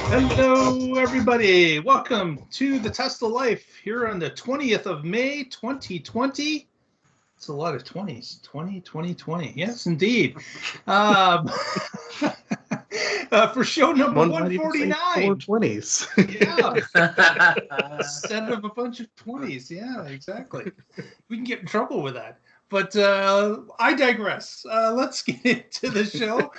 Hello, everybody. Welcome to the Tesla Life here on the 20th of May, 2020. It's a lot of 20s. 20. Yes, indeed. Um, for show number 149. 420s. Yeah. Instead of a bunch of 20s. Yeah, exactly. We can get in trouble with that. But I digress. Let's get into the show.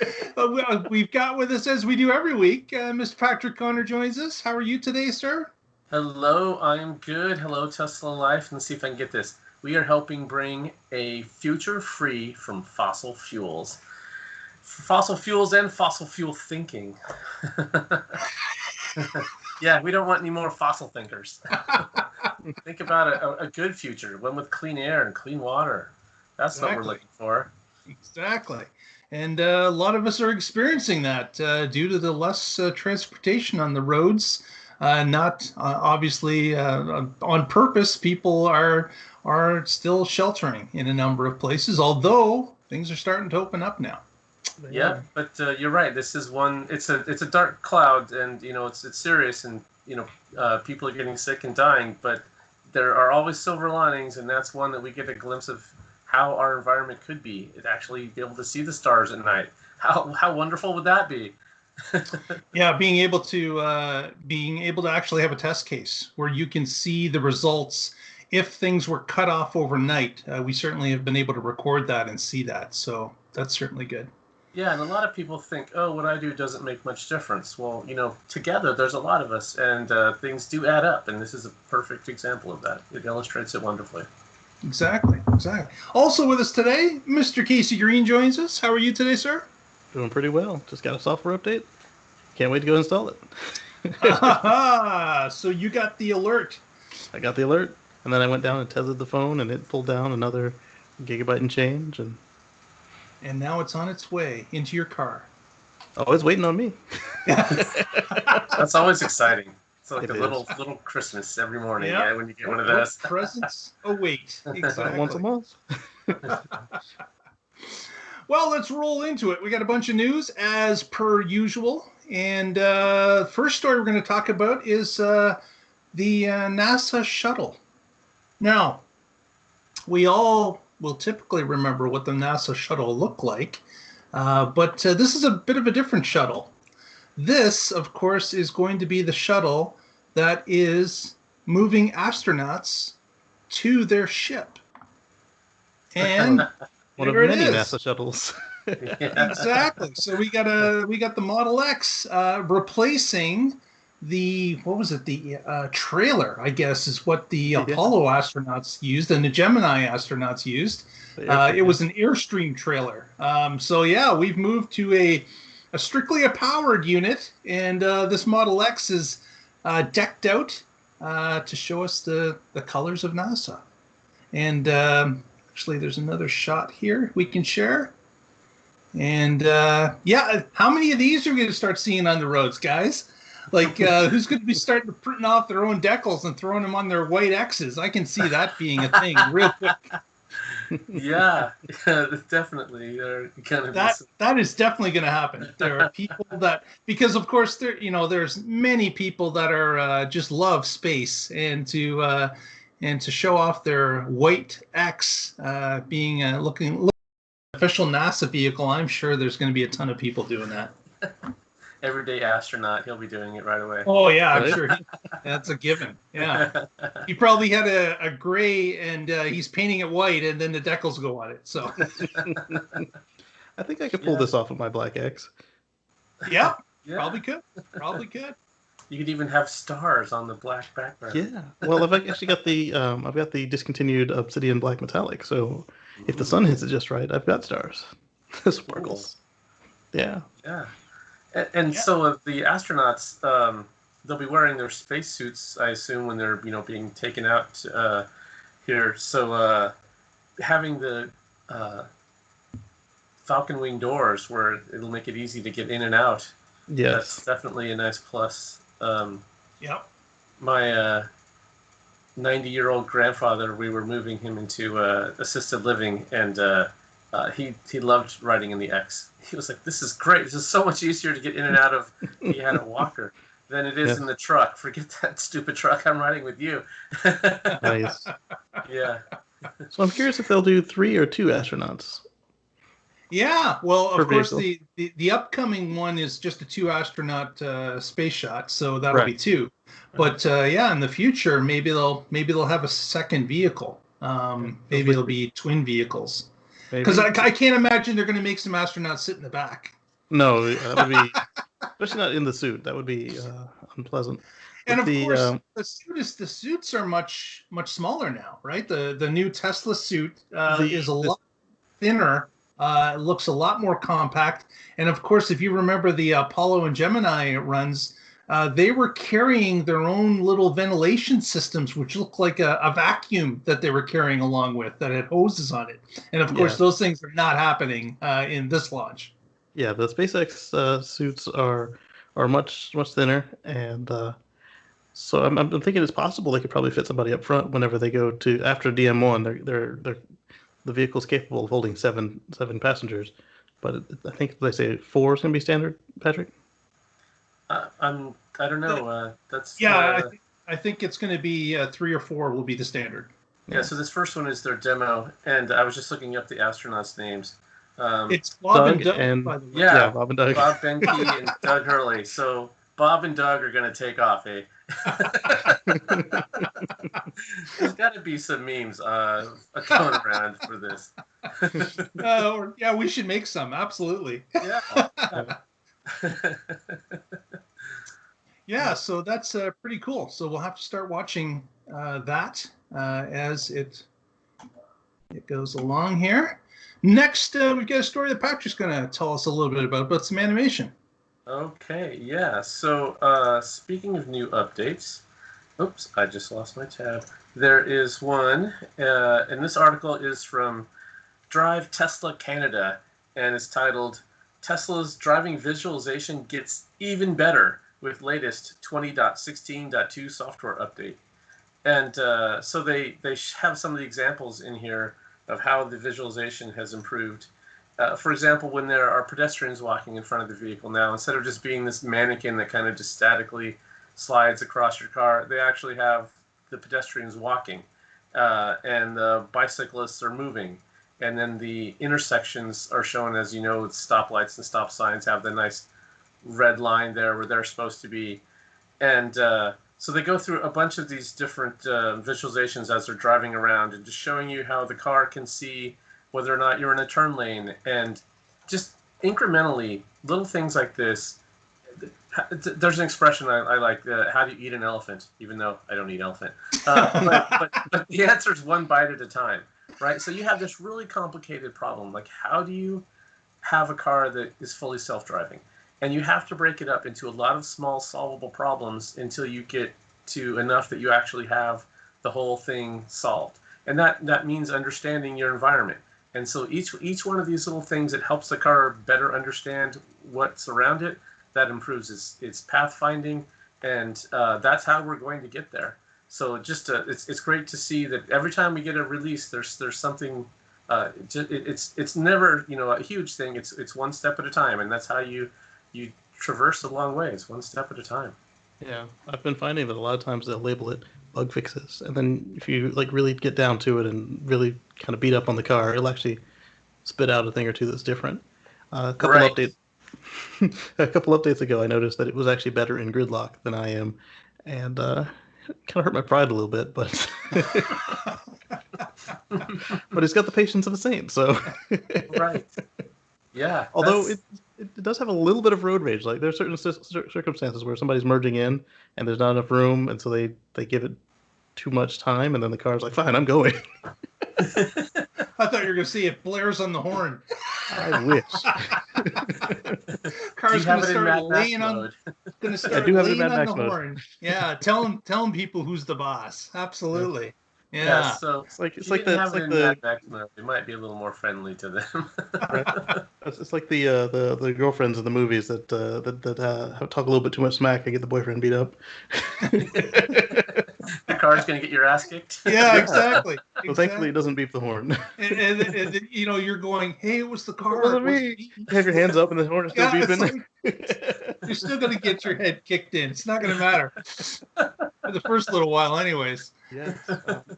We've got with us, as we do every week, Mr. Patrick Connor joins us. How are you today, sir? Hello, I'm good. Hello, Tesla Life. Let's see if I can get this. We are helping bring a future free from fossil fuels. Fossil fuels and fossil fuel thinking. Yeah, we don't want any more fossil thinkers. Think about a good future, one with clean air and clean water. That's what we're looking for. Exactly. And a lot of us are experiencing that due to the less transportation on the roads. Not obviously on purpose. People are still sheltering in a number of places, although things are starting to open up now. Yeah, but you're right. This is one. It's a dark cloud, and it's serious, and people are getting sick and dying. But there are always silver linings, and that's one that we get a glimpse of how our environment could be. It actually be able to see the stars at night. How wonderful would that be? Yeah, being able to actually have a test case where you can see the results if things were cut off overnight. We certainly have been able to record that and see that, so that's certainly good. Yeah, and a lot of people think, oh, what I do doesn't make much difference. Well, together there's a lot of us, and things do add up, and this is a perfect example of that. It illustrates it wonderfully. Exactly. Also with us today, Mr. Casey Green joins us. How are you today, sir? Doing pretty well. Just got a software update. Can't wait to go install it. So you got the alert. I got the alert, and then I went down and tested the phone, and it pulled down another gigabyte and change, and now it's on its way into your car. Oh, it's waiting on me. That's always exciting. It's like a little Christmas every morning, yep. When you get one of those. Presents await. Exactly. Once a month. Well, let's roll into it. We got a bunch of news as per usual. And first story we're going to talk about is the NASA Shuttle. Now, we all will typically remember what the NASA Shuttle looked like, but this is a bit of a different shuttle. This, of course, is going to be the shuttle that is moving astronauts to their ship. And one of many NASA shuttles. Exactly. So we got the Model X replacing the trailer, I guess, is what the Apollo astronauts used and the Gemini astronauts used. It was an Airstream trailer. So yeah, we've moved to a strictly a powered unit, and this Model X is decked out to show us the colors of NASA. And actually, there's another shot here we can share. And yeah, how many of these are we going to start seeing on the roads, guys? Like, who's going to be starting to print off their own decals and throwing them on their white X's? I can see that being a thing real quick. Yeah, definitely. That is definitely going to happen. There are people that, because of course there's many people that are just love space, and to show off their white X being looking official NASA vehicle, I'm sure there's going to be a ton of people doing that. Everyday astronaut, he'll be doing it right away. Oh yeah, I'm sure. That's a given. Yeah, he probably had a gray, and he's painting it white, and then the decals go on it. So I think I could pull this off with my black X. Yeah, probably could. You could even have stars on the black background. Yeah. Well, I've actually got the discontinued obsidian black metallic. So if the sun hits it just right, I've got stars. Sparkles. Cool. Yeah. Yeah. And so the astronauts, they'll be wearing their spacesuits, I assume, when they're being taken out here. So having the Falcon wing doors, where it'll make it easy to get in and out. Yes, that's definitely a nice plus. Yep. My 90-year-old grandfather, we were moving him into assisted living, and he loved riding in the X. He was like, "This is great. This is so much easier to get in and out of." He had a walker. than it is in the truck. Forget that stupid truck. I'm riding with you. Nice. Yeah. So I'm curious if they'll do 3 or 2 astronauts. Yeah, well, of course, vehicle. the upcoming one is just a 2 astronaut space shot, so that'll be 2. But yeah, in the future, maybe they'll have a second vehicle. Maybe it'll be twin vehicles. Because I can't imagine they're going to make some astronauts sit in the back. No, that would be especially not in the suit. That would be unpleasant. And of course, the suits are much smaller now, right? The new Tesla suit is a lot thinner. It looks a lot more compact. And of course, if you remember the Apollo and Gemini runs, they were carrying their own little ventilation systems, which looked like a vacuum that they were carrying along with that had hoses on it. And of course, those things are not happening in this launch. Yeah, the SpaceX suits are much thinner, and so I'm thinking it's possible they could probably fit somebody up front whenever they go to after DM1. They're the vehicle's capable of holding seven passengers, but I think they say 4 is going to be standard. Patrick, I don't know. That's I think it's going to be 3 or 4 will be the standard. Yeah. So this first one is their demo, and I was just looking up the astronauts' names. It's Bob and Doug, by the way. Yeah, Bob and Doug. Bob Benke and Doug Hurley. So Bob and Doug are going to take off, eh? There's got to be some memes going around for this. Yeah, we should make some. Absolutely. Yeah. Yeah, so that's pretty cool. So we'll have to start watching that as it goes along here. Next, we've got a story that Patrick's going to tell us a little bit about some animation. Okay, yeah. So speaking of new updates, oops, I just lost my tab. There is one, and this article is from Drive Tesla Canada, and it's titled, Tesla's driving visualization gets even better with latest 20.16.2 software update. And so they have some of the examples in here of how the visualization has improved. For example, when there are pedestrians walking in front of the vehicle now, instead of just being this mannequin that kind of just statically slides across your car, they actually have the pedestrians walking, and the bicyclists are moving. And then the intersections are shown, as you know, with stoplights and stop signs have the nice red line there where they're supposed to be. And so they go through a bunch of these different visualizations as they're driving around and just showing you how the car can see whether or not you're in a turn lane, and just incrementally, little things like this. There's an expression I like, how do you eat an elephant, even though I don't eat elephant. But the answer is one bite at a time, right? So you have this really complicated problem. Like, how do you have a car that is fully self-driving? And you have to break it up into a lot of small solvable problems until you get to enough that you actually have the whole thing solved. And that means understanding your environment. And so each one of these little things that helps the car better understand what's around it, that improves its path finding, and that's how we're going to get there. So just it's great to see that every time we get a release, there's something. It's never a huge thing. It's one step at a time, and that's how you traverse a long ways, one step at a time. Yeah, I've been finding that a lot of times they'll label it bug fixes, and then if you really get down to it and really kind of beat up on the car, it'll actually spit out a thing or two that's different. A couple updates ago, I noticed that it was actually better in gridlock than I am, and kind of hurt my pride a little bit, but but it's got the patience of a saint, so right. Yeah. Although it does have a little bit of road rage. Like, there are certain circumstances where somebody's merging in and there's not enough room, and so they give it too much time, and then the car's like, fine, I'm going. I thought you were going to see it blares on the horn. I wish. Car's going to start laying on the horn. Yeah, telling people who's the boss. Absolutely. Yeah. So it's like the Max mode. It might be a little more friendly to them. Right? It's like the girlfriends in the movies that talk a little bit too much smack and get the boyfriend beat up. The car's going to get your ass kicked. Yeah, exactly. Well, thankfully, it doesn't beep the horn. And you're going, hey, it was the car. It wasn't me. You have your hands up and the horn is still beeping. You're still going to get your head kicked in. It's not going to matter for the first little while, anyways. Yes.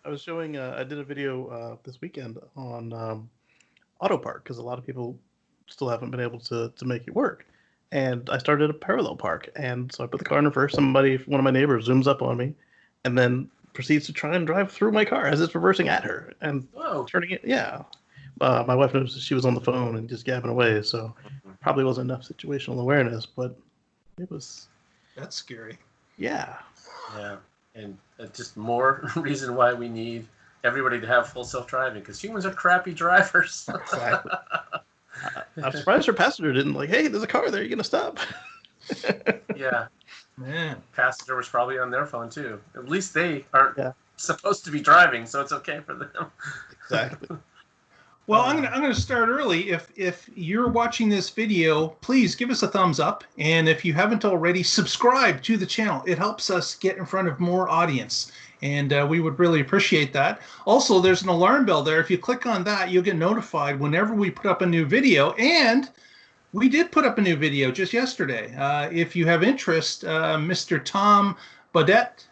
I was showing. I did a video this weekend on auto park because a lot of people still haven't been able to make it work. And I started a parallel park, and so I put the car in reverse. One of my neighbors, zooms up on me, and then proceeds to try and drive through my car as it's reversing at her and turning it. Yeah. My wife noticed she was on the phone and just gabbing away, so probably wasn't enough situational awareness, but it was. That's scary. Yeah. Yeah, and just more reason why we need everybody to have full self-driving, because humans are crappy drivers. Exactly. I'm surprised her passenger didn't hey, there's a car there. You're going to stop. Yeah. Man. Passenger was probably on their phone, too. At least they aren't supposed to be driving, so it's okay for them. Exactly. Well, I'm gonna start early. If you're watching this video, please give us a thumbs up, and if you haven't already, subscribe to the channel. It helps us get in front of more audience, and we would really appreciate that. Also, there's an alarm bell there. If you click on that, you'll get notified whenever we put up a new video. And we did put up a new video just yesterday. If you have interest, Mr. Tom Baudette,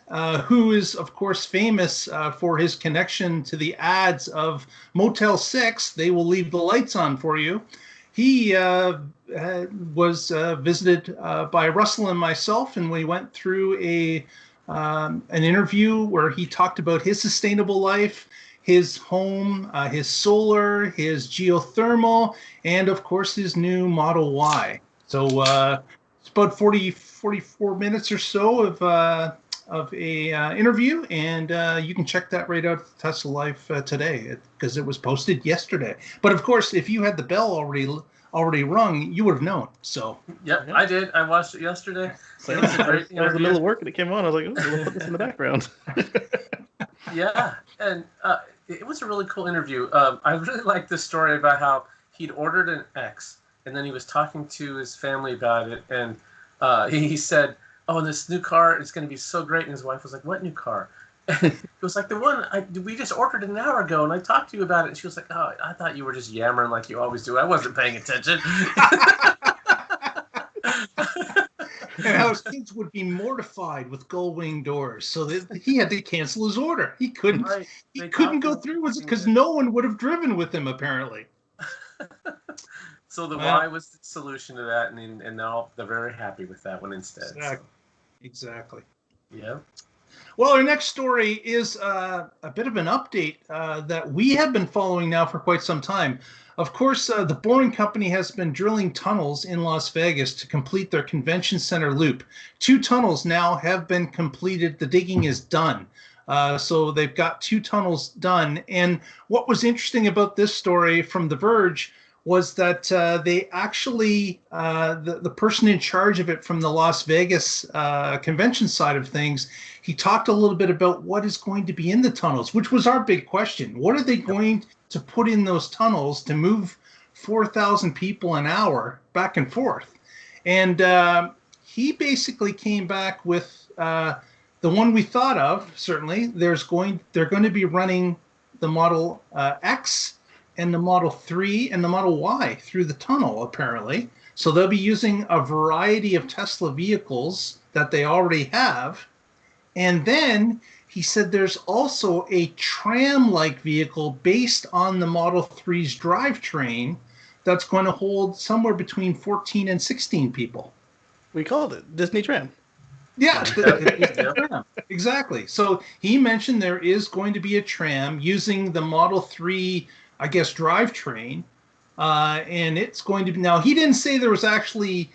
who is, of course, famous for his connection to the ads of Motel 6, they will leave the lights on for you. He was visited by Russell and myself, and we went through an interview where he talked about his sustainable life, his home, his solar, his geothermal, and, of course, his new Model Y. So it's about 44 minutes or so of a interview, and you can check that right out at Tesla Life today because it was posted yesterday. But of course, if you had the bell already rung, you would have known. So yep, I did. I watched it yesterday. It was a great interview. I was in the middle of work and it came on. I was like, "Oh, we'll put this in the background." Yeah, and it was a really cool interview. I really liked this story about how he'd ordered an X, and then he was talking to his family about it, and he said, "Oh, this new car is going to be so great." And his wife was like, "What new car?" And it was like, "The one we just ordered an hour ago, and I talked to you about it." And she was like, "Oh, I thought you were just yammering like you always do. I wasn't paying attention." And how his kids would be mortified with gull wing doors, so that he had to cancel his order. He couldn't. Right. He couldn't go through with it because no one would have driven with him apparently. So the Y was the solution to that, and now they're very happy with that one instead. Exactly. Yeah. Well, our next story is a bit of an update that we have been following now for quite some time. Of course, the Boring Company has been drilling tunnels in Las Vegas to complete their convention center loop. 2 tunnels now have been completed. The digging is done. So they've got 2 tunnels done. And what was interesting about this story from The Verge was that they actually, the person in charge of it from the Las Vegas convention side of things, he talked a little bit about what is going to be in the tunnels, which was our big question. What are they going to put in those tunnels to move 4,000 people an hour back and forth? And he basically came back with the one we thought of, certainly. They're going to be running the Model X and the Model 3 and the Model Y through the tunnel, apparently. So they'll be using a variety of Tesla vehicles that they already have. And then he said there's also a tram-like vehicle based on the Model 3's drivetrain that's going to hold somewhere between 14 and 16 people. We called it Disney Tram. Yeah, exactly. So he mentioned there is going to be a tram using the Model 3, I guess, drivetrain, and it's going to be. Now, he didn't say there was actually,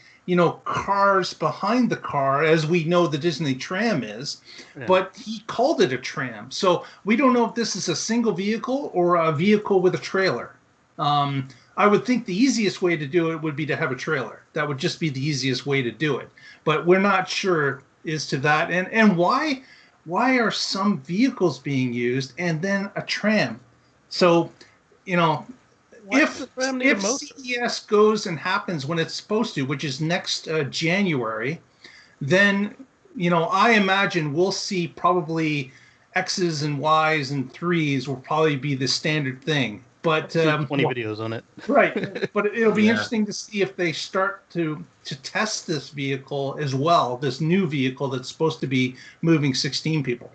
cars behind the car, as we know the Disney tram is, but he called it a tram. So we don't know if this is a single vehicle or a vehicle with a trailer. I would think the easiest way to do it would be to have a trailer. That would just be the easiest way to do it. But we're not sure as to that. And why are some vehicles being used and then a tram? So, if CES goes and happens when it's supposed to, which is next January, then, I imagine we'll see probably X's and Y's and 3s will probably be the standard thing. But 20 videos on it. Right. But it'll be Yeah. interesting to see if they start to test this vehicle as well, this new vehicle that's supposed to be moving 16 people.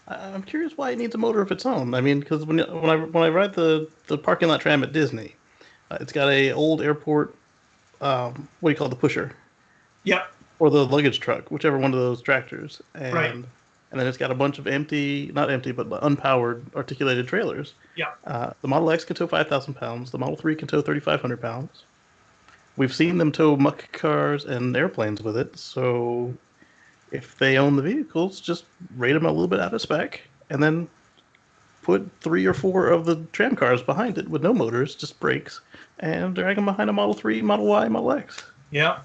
I'm curious why it needs a motor of its own. I mean, because when I ride the parking lot tram at Disney, it's got a old airport, what do you call it, the pusher? Yep. Or the luggage truck, whichever one of those tractors. And, Right. And then it's got a bunch of not empty, but unpowered articulated trailers. Yeah. The Model X can tow 5,000 pounds. The Model 3 can tow 3,500 pounds. We've seen them tow muck cars and airplanes with it, so if they own the vehicles, just rate them a little bit out of spec, and then put 3 or 4 of the tram cars behind it with no motors, just brakes, and drag them behind a Model 3, Model Y, Model X. Yeah.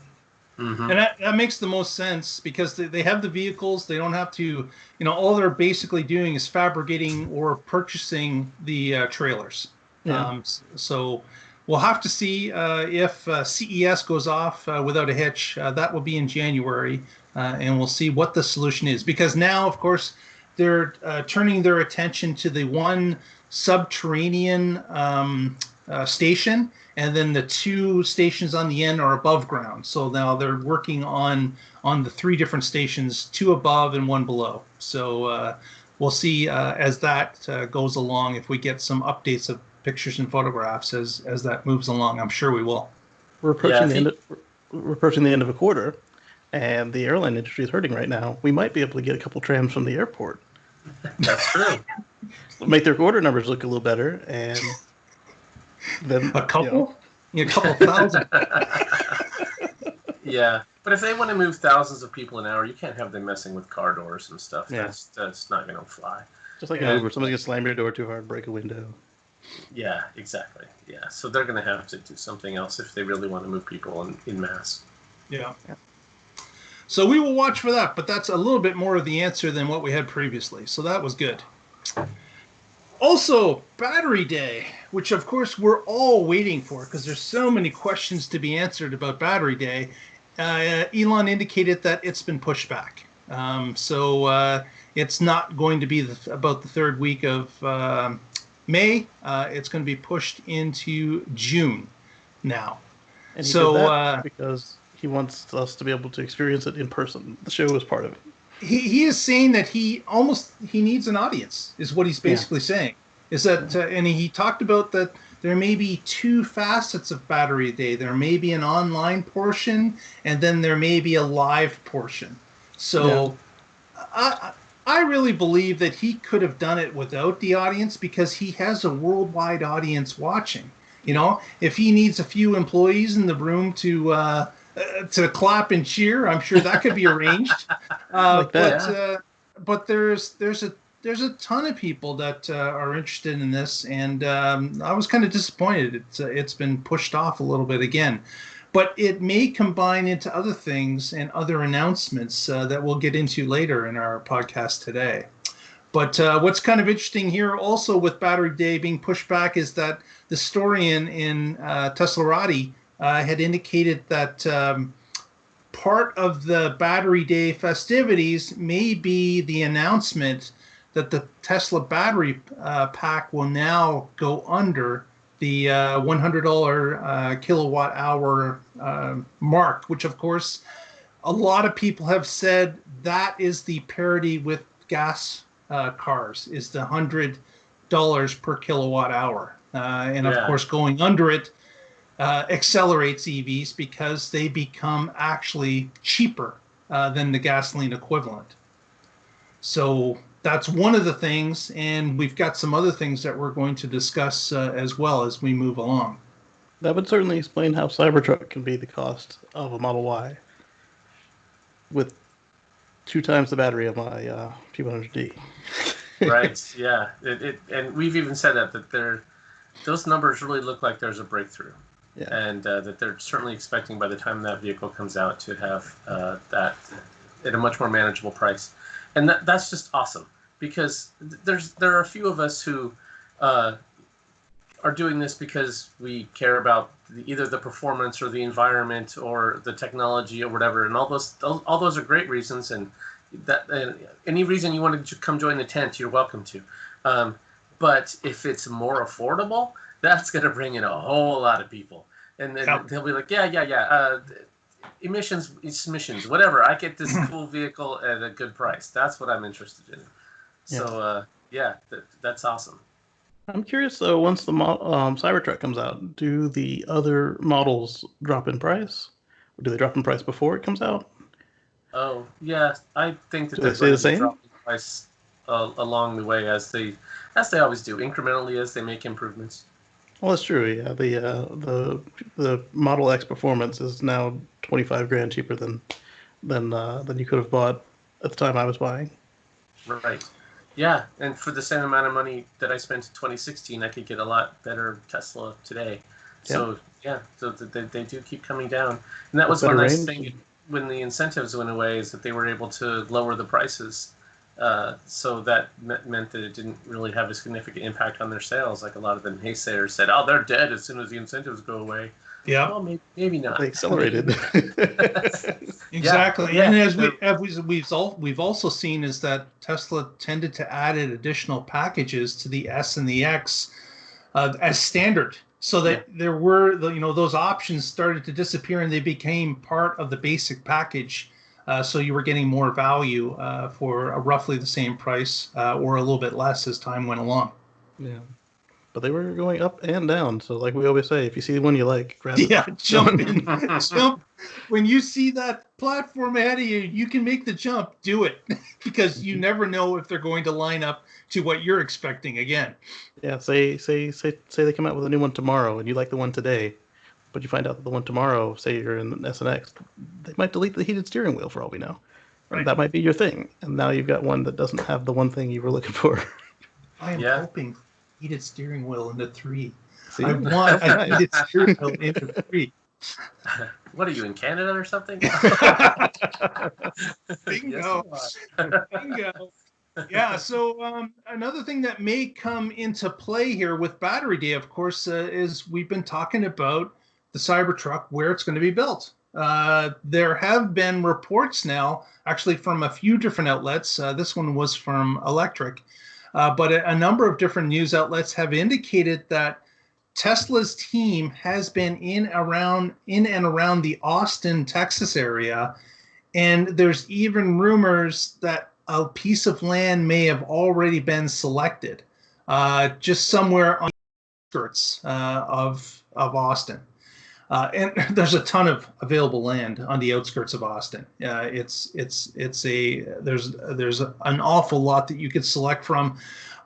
Mm-hmm. And that makes the most sense because they have the vehicles. They don't have to, all they're basically doing is fabricating or purchasing the trailers. Yeah. So we'll have to see if CES goes off without a hitch. That will be in January. And we'll see what the solution is. Because now, of course, they're turning their attention to the one subterranean station, and then the 2 stations on the end are above ground. So now they're working on the 3 different stations, 2 above and 1 below. So we'll see as that goes along if we get some updates of pictures and photographs as that moves along. I'm sure we will. We're approaching we're approaching the end of a quarter, and the airline industry is hurting right now. We might be able to get a couple trams from the airport. That's true. Make their order numbers look a little better, and then A couple? A couple thousand. Yeah, but if they want to move thousands of people an hour, you can't have them messing with car doors and stuff. Yeah. That's not going to fly. Just like an Uber, somebody's gonna slam your door too hard, break a window. Yeah, exactly. Yeah, so they're going to have to do something else if they really want to move people in mass. Yeah. So we will watch for that, but that's a little bit more of the answer than what we had previously. So that was good. Also, Battery Day, which of course we're all waiting for because there's so many questions to be answered about Battery Day. Elon indicated that it's been pushed back. So it's not going to be about the 3rd week of May. It's going to be pushed into June now. And he did that because he wants us to be able to experience it in person. The show is part of it. He is saying that he needs an audience, is what he's basically saying. Is that and he talked about that there may be 2 facets of Battery Day. There may be an online portion, and then there may be a live portion. So I really believe that he could have done it without the audience because he has a worldwide audience watching. If he needs a few employees in the room to clap and cheer, I'm sure that could be arranged. But there's a ton of people that are interested in this, and I was kind of disappointed. It's been pushed off a little bit again, but it may combine into other things and other announcements that we'll get into later in our podcast today. But what's kind of interesting here also with Battery Day being pushed back is that the historian in Tesla4Tesla had indicated that part of the Battery Day festivities may be the announcement that the Tesla battery pack will now go under the $100 kilowatt hour mark, which of course a lot of people have said that is the parity with gas cars, is the $100 per kilowatt hour. And of course going under it accelerates EVs because they become actually cheaper than the gasoline equivalent. So that's one of the things, and we've got some other things that we're going to discuss as well as we move along. That would certainly explain how Cybertruck can be the cost of a Model Y with 2 times the battery of my P100D. Right, yeah. And we've even said that those numbers really look like there's a breakthrough. Yeah. And that they're certainly expecting by the time that vehicle comes out to have that at a much more manageable price. And that's just awesome because there are a few of us who are doing this because we care about either the performance or the environment or the technology or whatever, and all those are great reasons, and that any reason you want to come join the tent, you're welcome to. But if it's more affordable, that's going to bring in a whole lot of people, and then they'll be like, yeah. Emissions, whatever. I get this cool vehicle at a good price. That's what I'm interested in. So that's awesome. I'm curious though. Once the Cybertruck comes out, do the other models drop in price, or do they drop in price before it comes out? Oh yeah, I think that Do they're they stay going the to same? drop in price along the way as they always do, incrementally as they make improvements. Well, that's true. Yeah, the Model X Performance is now 25 grand cheaper than you could have bought at the time I was buying. Right. Yeah, and for the same amount of money that I spent in 2016, I could get a lot better Tesla today. So so they do keep coming down, and that was one nice thing when the incentives went away, is that they were able to lower the prices. So that meant that it didn't really have a significant impact on their sales. Like a lot of the naysayers said, "Oh, they're dead as soon as the incentives go away." Yeah. Well, maybe not. They accelerated. Exactly. Yeah. And as we've also seen is that Tesla tended to add additional packages to the S and the X as standard, so that there were those options started to disappear and they became part of the basic package. So you were getting more value for roughly the same price or a little bit less as time went along. Yeah. But they were going up and down. So like we always say, if you see the one you like, grab it. Yeah, jump in. Jump. When you see that platform ahead of you, you can make the jump. Do it. Because you never know if they're going to line up to what you're expecting again. Yeah, say they come out with a new one tomorrow and you like the one today, but you find out that the one tomorrow, say you're in the S and X, they might delete the heated steering wheel for all we know. Right. That might be your thing. And now you've got one that doesn't have the one thing you were looking for. I am hoping heated steering wheel in the 3. See? I want a heated steering wheel in the 3. What are you, in Canada or something? Bingo. Bingo. Yeah, so another thing that may come into play here with Battery Day, of course, is we've been talking about the Cybertruck, where it's going to be built. There have been reports now, actually from a few different outlets. This one was from Electric, but a number of different news outlets have indicated that Tesla's team has been in and around the Austin, Texas area, and there's even rumors that a piece of land may have already been selected, just somewhere on the outskirts of Austin. And there's a ton of available land on the outskirts of Austin. There's an awful lot that you could select from.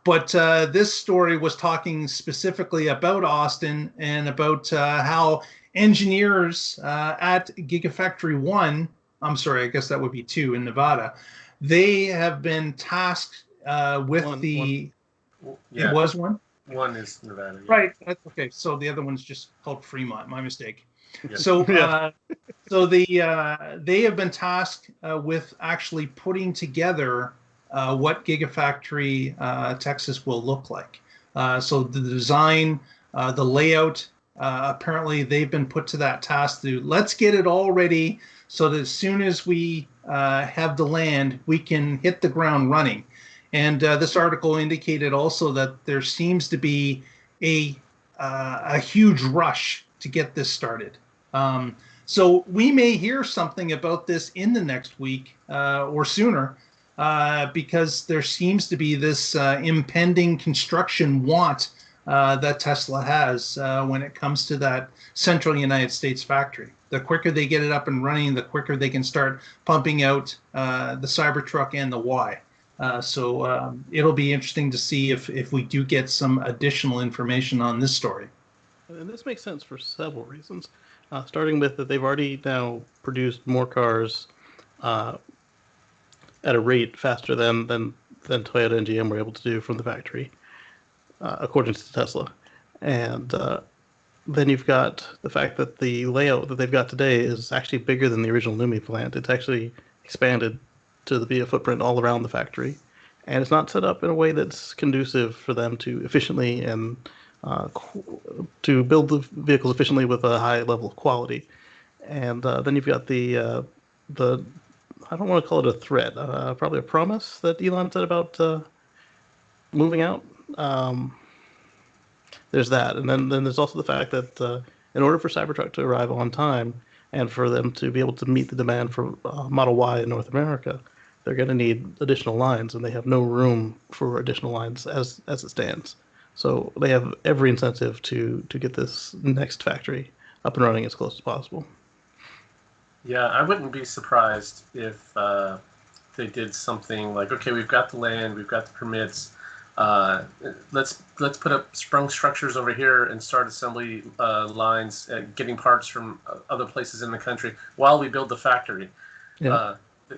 But this story was talking specifically about Austin and about how engineers at Gigafactory 1, I'm sorry, I guess that would be 2 in Nevada, they have been tasked with It was 1? 1 is Nevada. Yeah. Right. Okay. So the other one's just called Fremont. My mistake. Yeah. So, they have been tasked with actually putting together what Gigafactory Texas will look like. So the design, the layout, apparently they've been put to that task to let's get it all ready so that as soon as we have the land, we can hit the ground running. And this article indicated also that there seems to be a huge rush to get this started. So we may hear something about this in the next week or sooner, because there seems to be this impending construction want that Tesla has when it comes to that central United States factory. The quicker they get it up and running, the quicker they can start pumping out the Cybertruck and the Y. So it'll be interesting to see if we do get some additional information on this story. And this makes sense for several reasons. Starting with that they've already now produced more cars at a rate faster than Toyota and GM were able to do from the factory, according to Tesla. And then you've got the fact that the layout that they've got today is actually bigger than the original Numi plant. It's actually expanded to be a footprint all around the factory. And it's not set up in a way that's conducive for them to efficiently and to build the vehicles efficiently with a high level of quality. And then you've got the I don't want to call it a threat, probably a promise that Elon said about moving out. There's that, and then there's also the fact that in order for Cybertruck to arrive on time and for them to be able to meet the demand for Model Y in North America, they're going to need additional lines, and they have no room for additional lines as it stands. So they have every incentive to get this next factory up and running as close as possible. Yeah, I wouldn't be surprised if they did something like, okay, we've got the land, we've got the permits. Let's put up sprung structures over here and start assembly lines, getting parts from other places in the country while we build the factory. Yeah.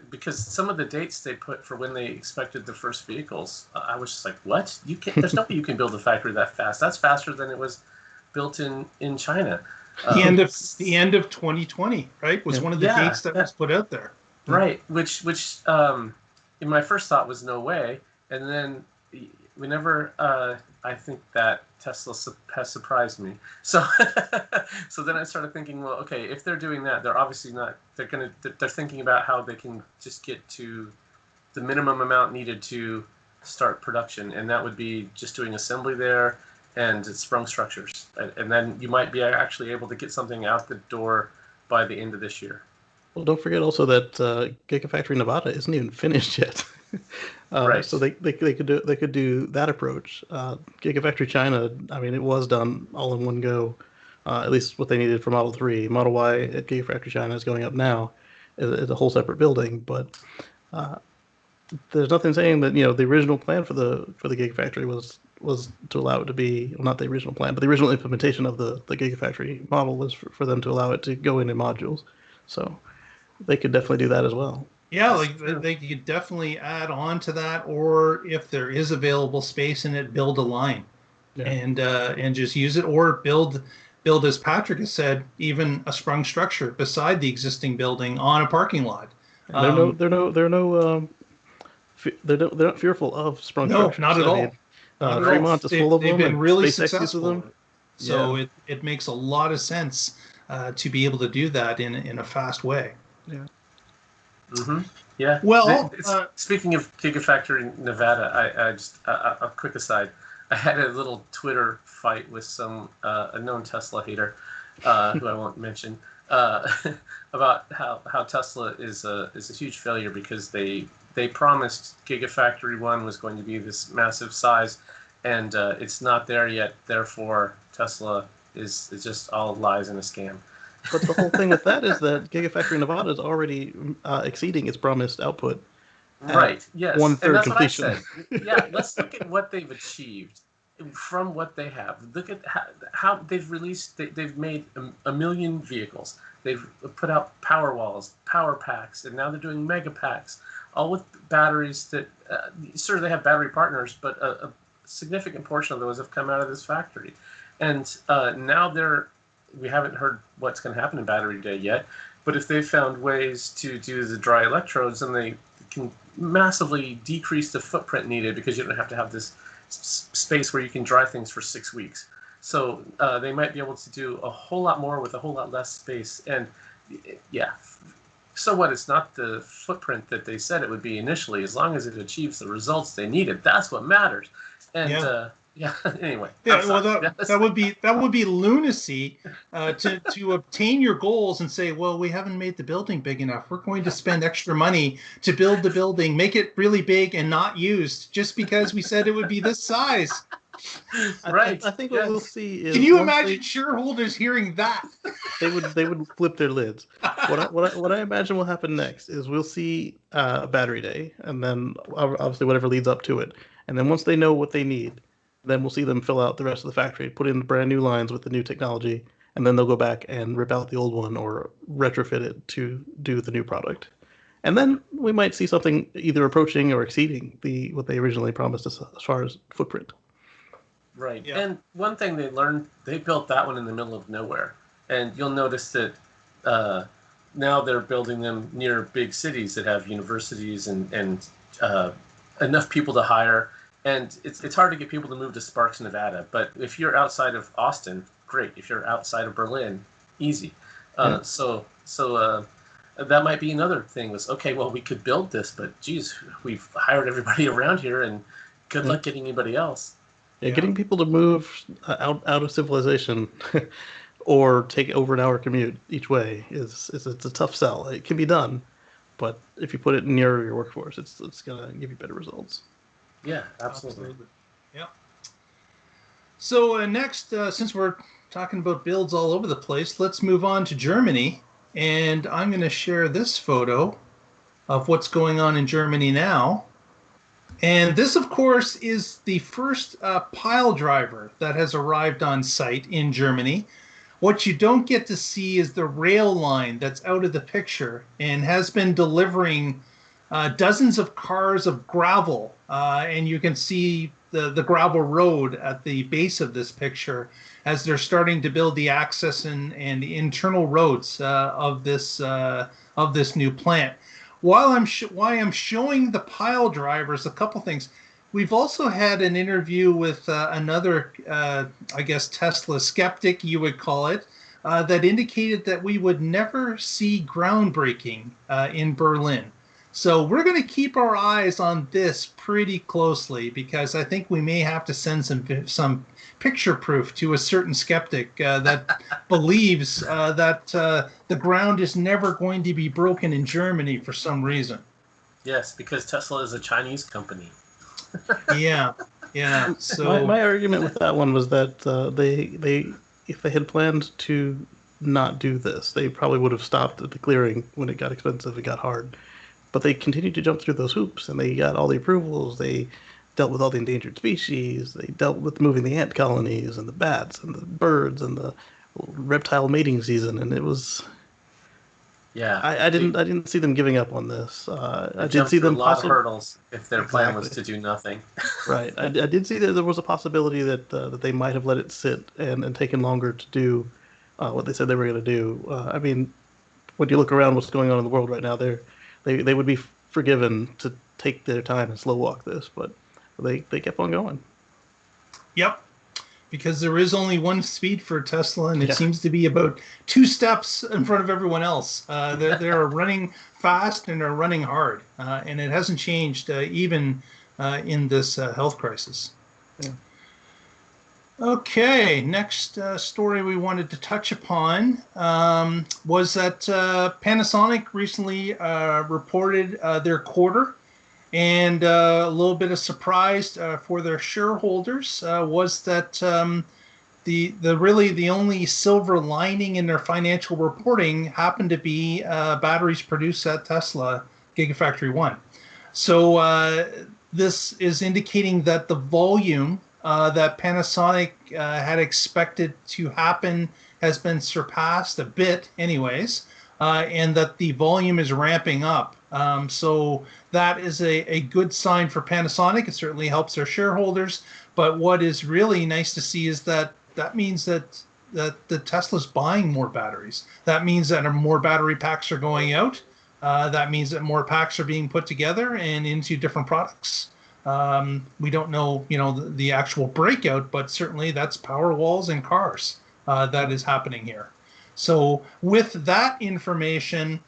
Because some of the dates they put for when they expected the first vehicles, I was just like, what? You can't. There's no way you can build a factory that fast. That's faster than it was built in China. The end of 2020, right? Was one of the dates that was put out there. Right, which in my first thought was no way, and then whenever I think that Tesla has surprised me. So so then I started thinking, well, okay, if they're doing that, they're obviously not. They're thinking about how they can just get to the minimum amount needed to start production, and that would be just doing assembly there and sprung structures, and then you might be actually able to get something out the door by the end of this year. Well, don't forget also that Gigafactory Nevada isn't even finished yet. Right. So they could do that approach. Gigafactory China, I mean, it was done all in one go. At least what they needed for Model 3. Model Y at Gigafactory China is going up now. It's a whole separate building, but there's nothing saying that the original plan for the Gigafactory was to allow it to be, well, not the original plan, but the original implementation of the Gigafactory model was for them to allow it to go in modules. So they could definitely do that as well. Yeah, like they could definitely add on to that, or if there is available space in it, build a line, and just use it, or build, as Patrick has said, even a sprung structure beside the existing building on a parking lot. They're not fearful of sprung structures. No, not at all. Fremont is full of them. They've been really SpaceX successful. them. So it makes a lot of sense to be able to do that in a fast way. Yeah. Mm-hmm. Yeah. Well, speaking of Gigafactory Nevada, I just a quick aside. I had a little Twitter fight with some a known Tesla hater, who I won't mention, about how Tesla is a huge failure because they promised Gigafactory 1 was going to be this massive size, and it's not there yet. Therefore, Tesla is just all lies and a scam. But the whole thing with that is that Gigafactory Nevada is already exceeding its promised output. Right. Yes. 1/3 and that's completion. What I said. Yeah. Let's look at what they've achieved from what they have. Look at how they've released. They've made a million vehicles. They've put out power walls, power packs, and now they're doing mega packs, all with batteries that. Sure, they have battery partners, but a significant portion of those have come out of this factory, and now we haven't heard what's going to happen in Battery Day yet, but if they've found ways to do the dry electrodes, then they can massively decrease the footprint needed because you don't have to have this space where you can dry things for 6 weeks. So they might be able to do a whole lot more with a whole lot less space. And yeah, so what? It's not the footprint that they said it would be initially, as long as it achieves the results they needed. That's what matters. And anyway. Yeah, well, that would be lunacy to obtain your goals and say, well, we haven't made the building big enough. We're going to spend extra money to build the building, make it really big and not used, just because we said it would be this size. Right. I think what we'll see is. Can you imagine shareholders hearing that? They would flip their lids. What I imagine will happen next is we'll see a Battery Day, and then obviously whatever leads up to it, and then once they know what they need, then we'll see them fill out the rest of the factory, put in brand new lines with the new technology, and then they'll go back and rip out the old one or retrofit it to do the new product. And then we might see something either approaching or exceeding what they originally promised us as far as footprint. Right. Yeah. And one thing they learned, they built that one in the middle of nowhere. And you'll notice that now they're building them near big cities that have universities and enough people to hire. And it's hard to get people to move to Sparks, Nevada. But if you're outside of Austin, great. If you're outside of Berlin, easy. So that might be another thing. Was okay. Well, we could build this, but geez, we've hired everybody around here, and good luck getting anybody else. Yeah, getting people to move out of civilization or take over an hour commute each way is it's a tough sell. It can be done, but if you put it near your workforce, it's gonna give you better results. Yeah, absolutely. Yeah. So next, since we're talking about builds all over the place, let's move on to Germany, and I'm going to share this photo of what's going on in Germany now. And this, of course, is the first pile driver that has arrived on site in Germany. What you don't get to see is the rail line that's out of the picture and has been delivering dozens of cars of gravel. And you can see the gravel road at the base of this picture as they're starting to build the access and internal roads of this new plant. Why I'm showing the pile drivers, a couple things. We've also had an interview with another, I guess, Tesla skeptic, you would call it, that indicated that we would never see groundbreaking in Berlin. So we're going to keep our eyes on this pretty closely because I think we may have to send some picture proof to a certain skeptic that believes that the ground is never going to be broken in Germany for some reason. Yes, because Tesla is a Chinese company. Yeah. So my argument with that one was that they if they had planned to not do this, they probably would have stopped at the clearing when it got expensive, it got hard. But they continued to jump through those hoops, and they got all the approvals. They dealt with all the endangered species. They dealt with moving the ant colonies and the bats and the birds and the reptile mating season. And it was, I didn't see them giving up on this. I did see them a lot of hurdles if their plan was to do nothing. Right. I did see that there was a possibility that they might have let it sit and taken longer to do what they said they were going to do. I mean, when you look around what's going on in the world right now, they would be forgiven to take their time and slow walk this, but they kept on going. Yep, because there is only one speed for Tesla, and it seems to be about 2 steps in front of everyone else. They're running fast and they're running hard, and it hasn't changed even in this health crisis. Yeah. Okay, next story we wanted to touch upon was that Panasonic recently reported their quarter, and a little bit of surprise for their shareholders was that the only silver lining in their financial reporting happened to be batteries produced at Tesla Gigafactory 1. So this is indicating that the volume that Panasonic had expected to happen has been surpassed a bit anyways, and that the volume is ramping up. So that is a good sign for Panasonic. It certainly helps their shareholders. But what is really nice to see is that means that the Tesla's buying more batteries. That means that more battery packs are going out. That means that more packs are being put together and into different products. We don't know, the actual breakout, but certainly that's power walls and cars that is happening here. So with that information,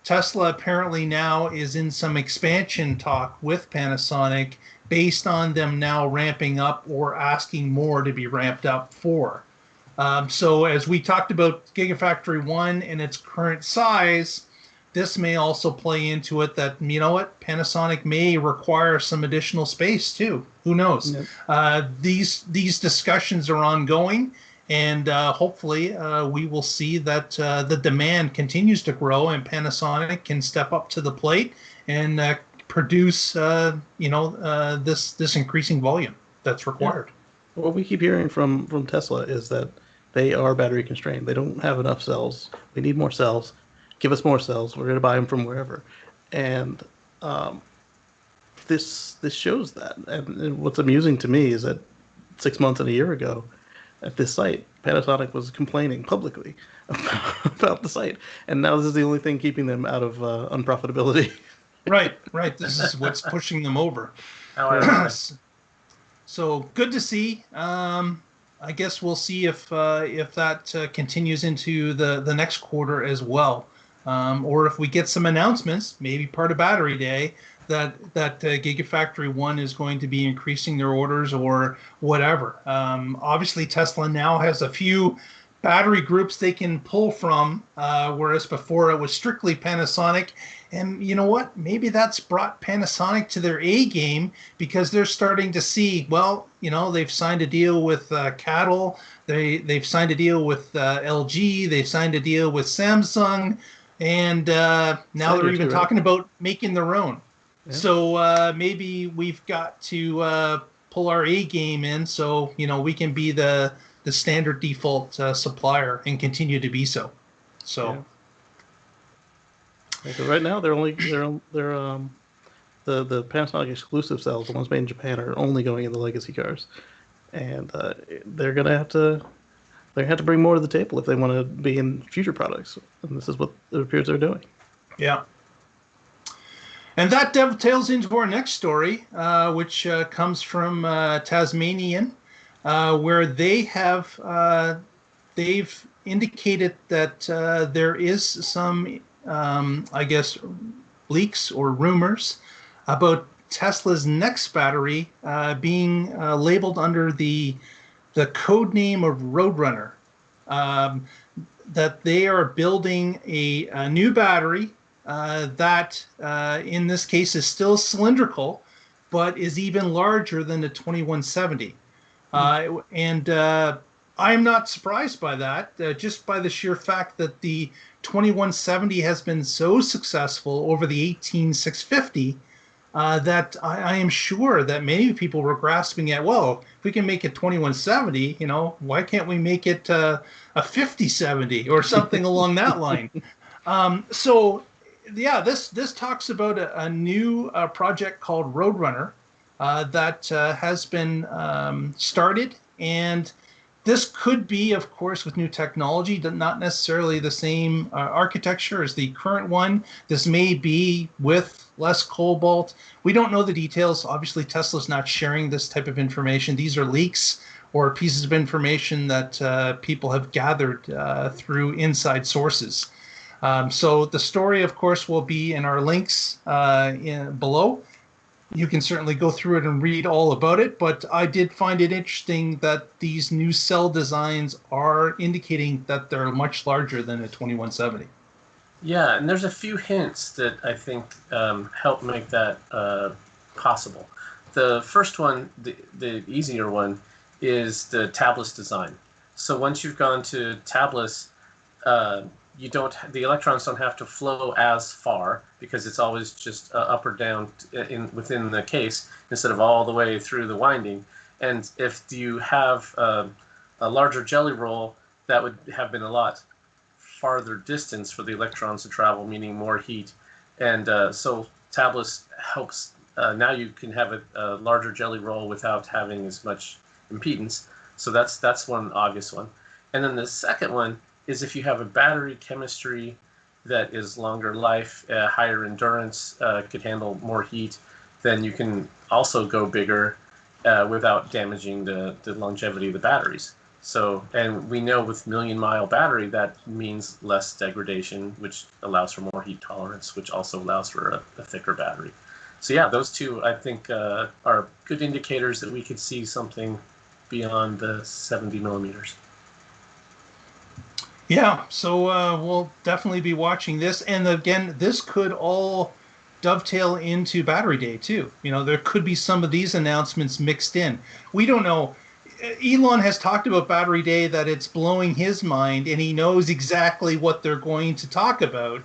Tesla apparently now is in some expansion talk with Panasonic based on them now ramping up or asking more to be ramped up for. So as we talked about Gigafactory 1 and its current size, this may also play into it that, Panasonic may require some additional space too. Who knows? Yep. These discussions are ongoing, and hopefully we will see that the demand continues to grow and Panasonic can step up to the plate and produce, this increasing volume that's required. Yeah. What we keep hearing from Tesla is that they are battery constrained. They don't have enough cells. We need more cells. Give us more cells. We're going to buy them from wherever. And this shows that. And what's amusing to me is that 6 months and a year ago at this site, Panasonic was complaining publicly about the site. And now this is the only thing keeping them out of unprofitability. Right. This is what's pushing them over. So good to see. I guess we'll see if that continues into the next quarter as well. or if we get some announcements, maybe part of Battery Day, that Gigafactory 1 is going to be increasing their orders or whatever. Obviously, Tesla now has a few battery groups they can pull from, whereas before it was strictly Panasonic. And you know what? Maybe that's brought Panasonic to their A game, because they're starting to see, well, they've signed a deal with Cattle, they've signed a deal with LG, they've signed a deal with Samsung, and now they're even talking about making their own. Yeah. So maybe we've got to pull our A game in, so we can be the standard default supplier and continue to be so. So right now they're the Panasonic exclusive cells, the ones made in Japan, are only going in the legacy cars, and they're gonna have to bring more to the table if they want to be in future products, and this is what it appears they're doing. Yeah. And that dovetails into our next story, which comes from Tasmanian, where they've indicated that there is some, leaks or rumors about Tesla's next battery being labeled under the code name of Roadrunner. That they are building a new battery that in this case is still cylindrical, but is even larger than the 2170. And I'm not surprised by that, just by the sheer fact that the 2170 has been so successful over the 18650 that I am sure that many people were grasping at, well, if we can make it 2170, why can't we make it a 5070 or something along that line? So yeah, this talks about a new project called Roadrunner that has been started, and this could be, of course, with new technology, not necessarily the same architecture as the current one. This may be with less cobalt. We don't know the details. Obviously, Tesla's not sharing this type of information. These are leaks or pieces of information that people have gathered through inside sources. So the story, of course, will be in our links below. You can certainly go through it and read all about it, but I did find it interesting that these new cell designs are indicating that they're much larger than a 2170. Yeah, and there's a few hints that I think help make that possible. The first one, the easier one, is the tabless design. So once you've gone to tabless, the electrons don't have to flow as far, because it's always just up or down within the case instead of all the way through the winding. And if you have a larger jelly roll, that would have been a lot farther distance for the electrons to travel, meaning more heat. And so tabless helps. Now you can have a larger jelly roll without having as much impedance. So that's one obvious one. And then the second one is if you have a battery chemistry that is longer life, higher endurance, could handle more heat, then you can also go bigger without damaging the longevity of the batteries. So, and we know with million-mile battery, that means less degradation, which allows for more heat tolerance, which also allows for a thicker battery. So yeah, those two, I think, are good indicators that we could see something beyond the 70 millimeters. Yeah, so we'll definitely be watching this. And again, this could all dovetail into Battery Day, too. There could be some of these announcements mixed in. We don't know. Elon has talked about Battery Day, that it's blowing his mind, and he knows exactly what they're going to talk about.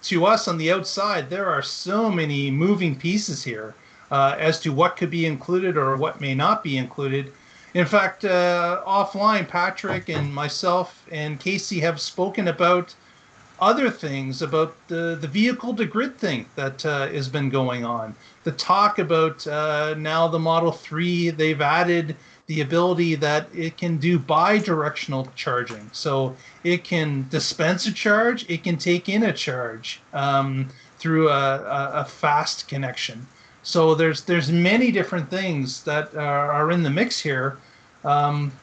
To us on the outside, there are so many moving pieces here as to what could be included or what may not be included. In fact, offline, Patrick and myself and Casey have spoken about other things, about the vehicle-to-grid thing that has been going on. The talk about now the Model 3, they've added the ability that it can do bi-directional charging. So it can dispense a charge, it can take in a charge through a fast connection. So there's many different things that are in the mix here.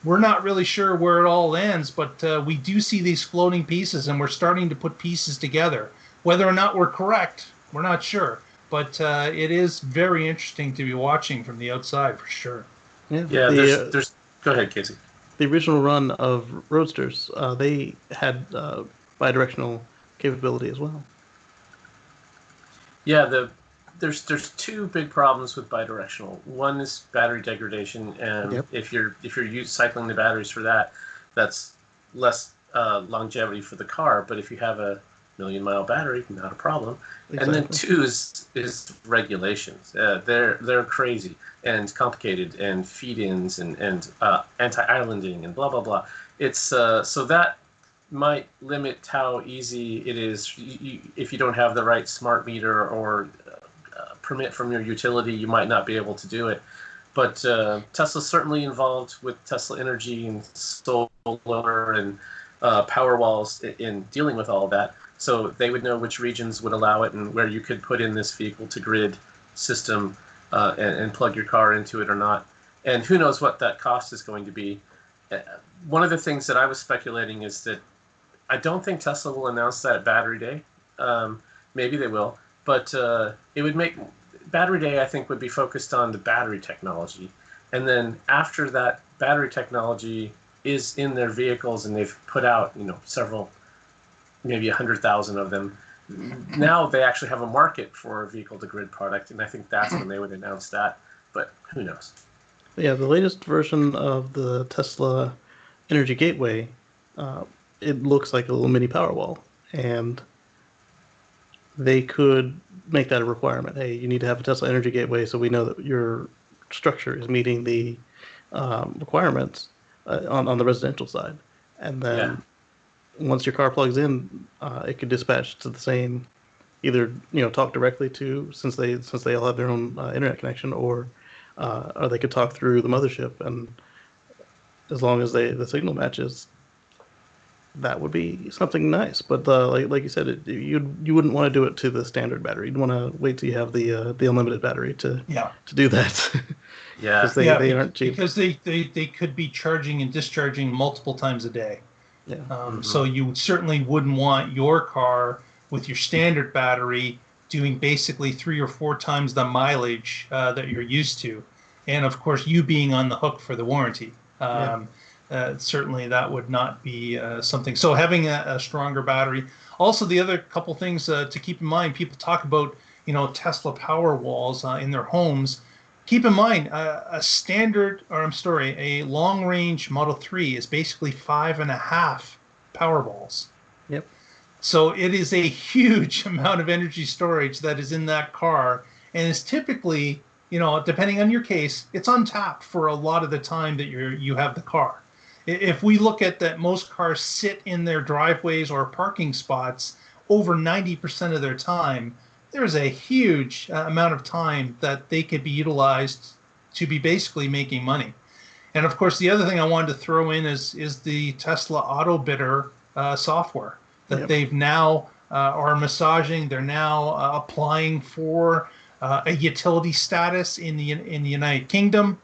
We're not really sure where it all ends, but we do see these floating pieces, and we're starting to put pieces together. Whether or not we're correct, we're not sure. But it is very interesting to be watching from the outside, for sure. Yeah, Yeah, there's. Go ahead, Casey. The original run of Roadsters, they had bi-directional capability as well. Yeah, there's two big problems with bidirectional. One is battery degradation, and if you're cycling the batteries for that, that's less longevity for the car. But if you have a million-mile battery, not a problem. Exactly. And then two is regulations. They're crazy and complicated, and feed-ins and anti-islanding and blah blah blah. It's so that might limit how easy it is if you don't have the right smart meter or permit from your utility. You might not be able to do it. But Tesla's certainly involved with Tesla Energy and solar and power walls in dealing with all of that. So they would know which regions would allow it and where you could put in this vehicle-to-grid system and plug your car into it or not. And who knows what that cost is going to be. One of the things that I was speculating is that I don't think Tesla will announce that at Battery Day. Maybe they will. But it would make... Battery Day, I think, would be focused on the battery technology. And then after that battery technology is in their vehicles and they've put out, several... maybe 100,000 of them. Now they actually have a market for a vehicle-to-grid product, and I think that's when they would announce that. But who knows? Yeah, the latest version of the Tesla Energy Gateway, it looks like a little mini Powerwall, and they could make that a requirement. Hey, you need to have a Tesla Energy Gateway so we know that your structure is meeting the requirements on the residential side, and then. Once your car plugs in, it could dispatch to the same, either talk directly to since they all have their own internet connection, or they could talk through the mothership, and as long as the signal matches, that would be something nice. But like you said, you wouldn't want to do it to the standard battery. You'd want to wait till you have the unlimited battery to do that. Yeah, because they aren't cheap. Because they could be charging and discharging multiple times a day. Yeah. So you certainly wouldn't want your car with your standard battery doing basically 3 or 4 times the mileage that you're used to, and of course you being on the hook for the warranty. Certainly that would not be something. So having a stronger battery. Also, the other couple things to keep in mind: people talk about Tesla power walls in their homes. Keep in mind, a long-range Model 3 is basically 5.5 Powerwalls. Yep. So it is a huge amount of energy storage that is in that car, and is typically, depending on your case, it's untapped for a lot of the time that you have the car. If we look at that, most cars sit in their driveways or parking spots over 90% of their time. There's a huge amount of time that they could be utilized to be basically making money. And of course, the other thing I wanted to throw in is the Tesla Auto Bidder software that they've now are massaging. They're now applying for a utility status in the United Kingdom.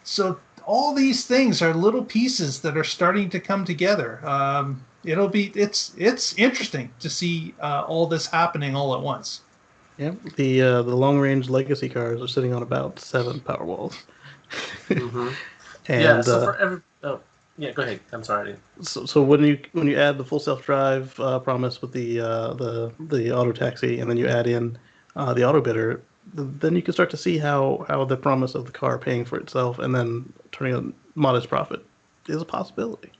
So all these things are little pieces that are starting to come together. It's interesting to see all this happening all at once. Yeah, the long-range legacy cars are sitting on about 7 Powerwalls. Mm-hmm. And, so for every... Oh, yeah, go ahead. I'm sorry. So when you add the full self-drive promise with the auto taxi, and then you add in the auto bidder, then you can start to see how the promise of the car paying for itself and then turning a modest profit is a possibility.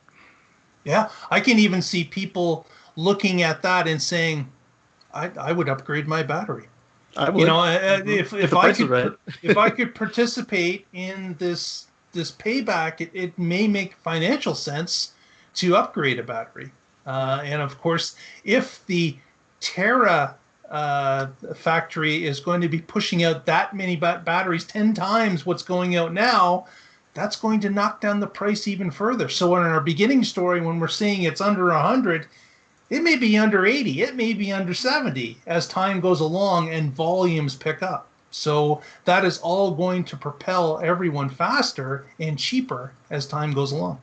Yeah, I can even see people looking at that and saying, I would upgrade my battery. I would. If I could participate in this payback, it may make financial sense to upgrade a battery. And of course, if the Terra factory is going to be pushing out that many batteries, 10 times what's going out now, that's going to knock down the price even further. So in our beginning story, when we're saying it's under 100, it may be under 80, it may be under 70 as time goes along and volumes pick up. So that is all going to propel everyone faster and cheaper as time goes along.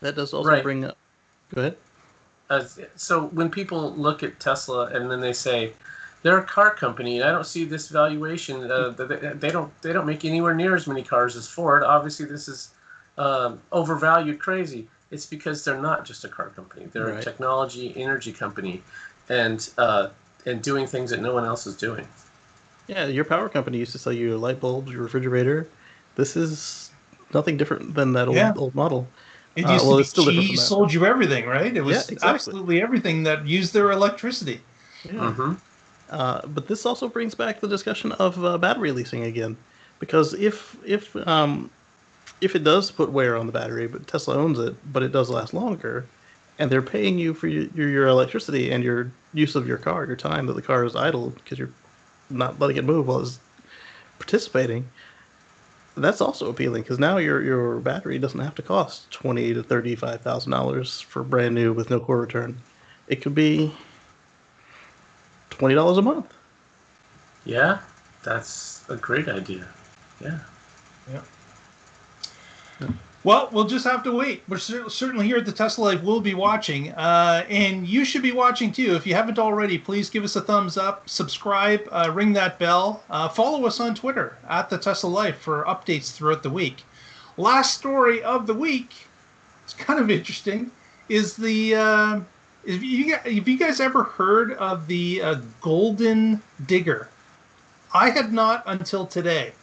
That does also bring up. Go ahead. So when people look at Tesla and then they say they're a car company and I don't see this valuation, they don't make anywhere near as many cars as Ford. Obviously, this is overvalued crazy. It's because they're not just a car company. They're a technology, energy company, and doing things that no one else is doing. Yeah, your power company used to sell you light bulbs, your refrigerator. This is nothing different than that old model. It used to be GE sold you everything, right? It was absolutely everything that used their electricity. Yeah. Mm-hmm. But this also brings back the discussion of battery leasing again, because if it does put wear on the battery, but Tesla owns it, but it does last longer, and they're paying you for your electricity and your use of your car, your time that the car is idle because you're not letting it move while it's participating. That's also appealing because now your battery doesn't have to cost $20,000 to $35,000 for brand new with no core return. It could be $20 a month. Yeah, that's a great idea. Yeah. Well, we'll just have to wait. We're certainly here at the Tesla Life. We'll be watching, and you should be watching too. If you haven't already, please give us a thumbs up, subscribe, ring that bell, follow us on Twitter at the Tesla Life for updates throughout the week. Last story of the week, it's kind of interesting, is the have you guys ever heard of the Golden Digger? I had not until today.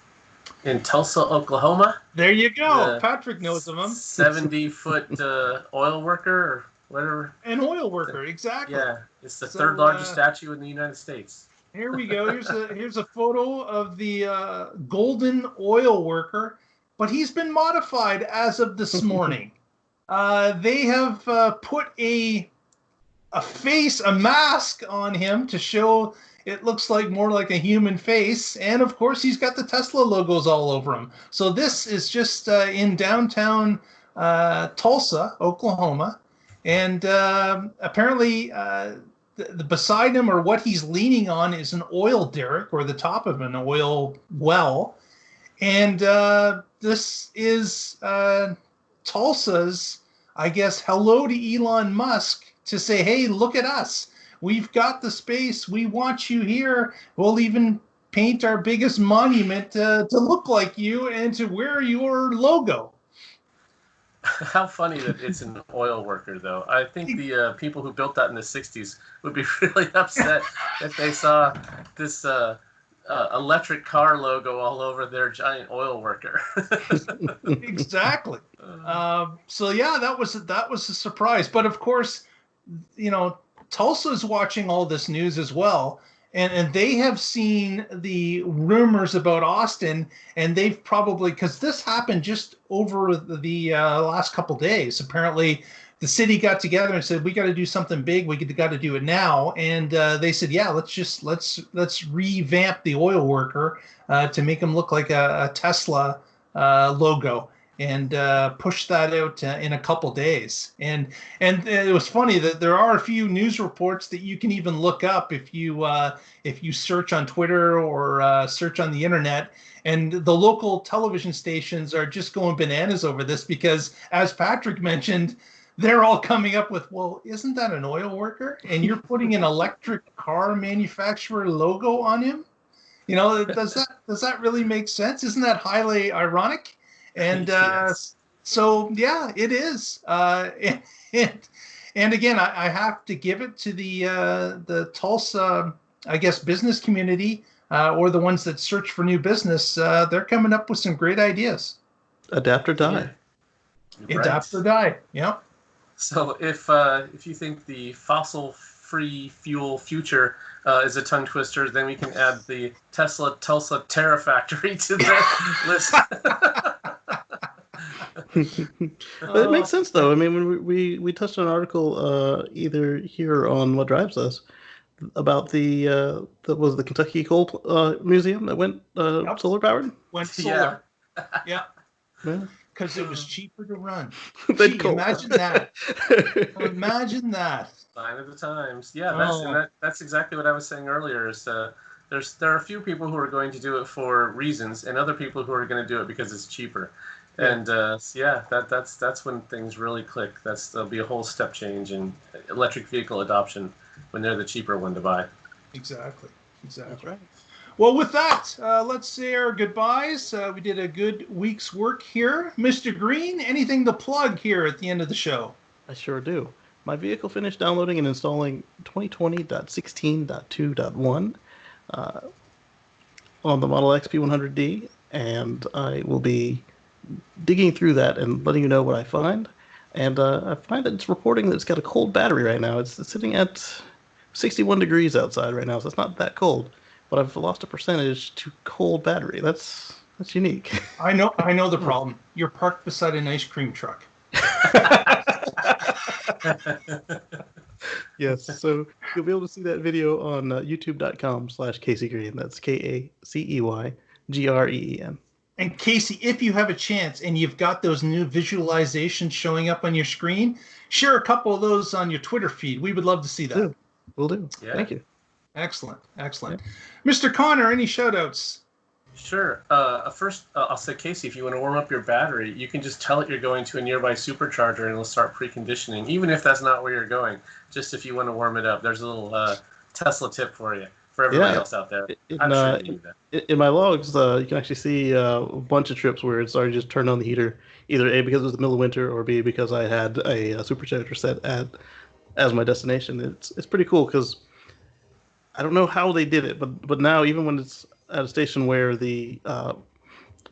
In Tulsa, Oklahoma. There you go. Patrick knows of him. 70-foot oil worker or whatever. An oil worker, exactly. Yeah, it's the third largest statue in the United States. Here we go. Here's a photo of the golden oil worker, but he's been modified as of this morning. They have put a mask on him to show it looks more like a human face. And of course, he's got the Tesla logos all over him. So this is just in downtown Tulsa, Oklahoma. And apparently beside him, or what he's leaning on, is an oil derrick, or the top of an oil well. And this is Tulsa's, I guess, hello to Elon Musk to say, hey, look at us. We've got the space. We want you here. We'll even paint our biggest monument to look like you and to wear your logo. How funny that it's an oil worker, though. I think the people who built that in the 60s would be really upset if they saw this electric car logo all over their giant oil worker. Exactly. So yeah, that was a surprise. But of course, Tulsa's watching all this news as well, and they have seen the rumors about Austin, and they've probably, because this happened just over the last couple days. Apparently, the city got together and said, we got to do something big. We got to do it now. And they said, yeah, let's revamp the oil worker to make him look like a Tesla logo. And push that out in a couple days. And it was funny that there are a few news reports that you can even look up if you search on Twitter or search on the internet. And the local television stations are just going bananas over this because, as Patrick mentioned, they're all coming up with, well, isn't that an oil worker? And you're putting an electric car manufacturer logo on him? Does that really make sense? Isn't that highly ironic? And yes. So yeah, it is. And again, I have to give it to the Tulsa, I guess, business community or the ones that search for new business. They're coming up with some great ideas. Adapt or die. Yeah. Adapt or die. Yeah. So if you think the fossil-free fuel future is a tongue twister, then we can add the Tesla Tulsa Terrafactory to the list. But it makes sense, though. I mean, when we touched on an article either here or on What Drives Us about the Kentucky Coal Museum that went solar powered. Went solar. Yeah. Because it was cheaper to run. Imagine that. Imagine that. Sign of the times. Yeah, that's exactly what I was saying earlier. Is there are a few people who are going to do it for reasons, and other people who are going to do it because it's cheaper. Yeah. And that's when things really click. There'll be a whole step change in electric vehicle adoption when they're the cheaper one to buy. Exactly. That's right. Well, with that, let's say our goodbyes. We did a good week's work here. Mr. Green, anything to plug here at the end of the show? I sure do. My vehicle finished downloading and installing 2020.16.2.1 on the Model X P100D, and I will be digging through that and letting you know what I find. And I find that it's reporting that it's got a cold battery right now. It's sitting at 61 degrees outside right now, so it's not that cold. But I've lost a percentage to cold battery. That's unique. I know the problem. You're parked beside an ice cream truck. Yes, so you'll be able to see that video on youtube.com/Casey Green. That's KACEYGREEN. And Casey, if you have a chance and you've got those new visualizations showing up on your screen, share a couple of those on your Twitter feed. We would love to see that. Will do. Yeah. Thank you. Excellent. Mr. Connor, any shout-outs? Sure. First, I'll say, Casey, if you want to warm up your battery, you can just tell it you're going to a nearby supercharger and it'll start preconditioning, even if that's not where you're going. Just if you want to warm it up. There's a little Tesla tip for you, for everybody else out there. I'm sure you need that. In my logs, you can actually see a bunch of trips where it's already just turned on the heater, either A, because it was the middle of winter, or B, because I had a supercharger set as my destination. It's pretty cool because I don't know how they did it, but now even when it's at a station where the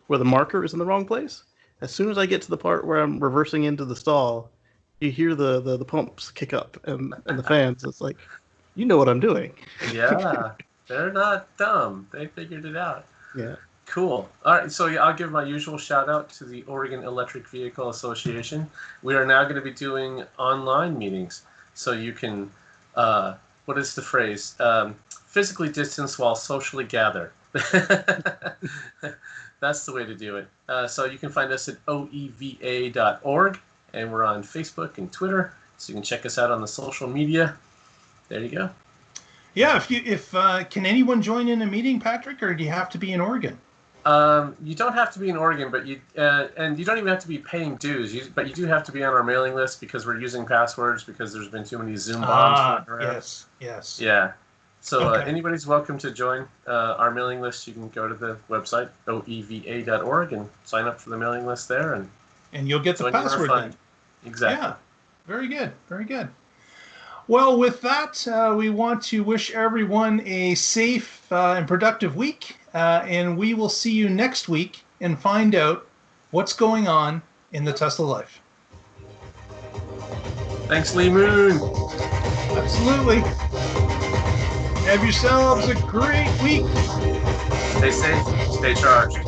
marker is in the wrong place, as soon as I get to the part where I'm reversing into the stall, you hear the pumps kick up and the fans. It's like, you know what I'm doing. Yeah, they're not dumb. They figured it out. Yeah. Cool. All right, so I'll give my usual shout out to the Oregon Electric Vehicle Association. We are now going to be doing online meetings, so you can, what is the phrase? Physically distance while socially gather. That's the way to do it. So you can find us at oeva.org, and we're on Facebook and Twitter, so you can check us out on the social media. There you go. Yeah, if can anyone join in a meeting, Patrick, or do you have to be in Oregon? You don't have to be in Oregon, but and you don't even have to be paying dues. But you do have to be on our mailing list because we're using passwords because there's been too many Zoom bombs floating around. Yes. Yeah. So Okay. anybody's welcome to join our mailing list. You can go to the website oeva.org and sign up for the mailing list there, and you'll get the join our password. fund. Exactly. Yeah. Very good. Well, with that, we want to wish everyone a safe and productive week, and we will see you next week and find out what's going on in the Tesla life. Thanks, Lee Moon. Absolutely. Have yourselves a great week. Stay safe. Stay charged.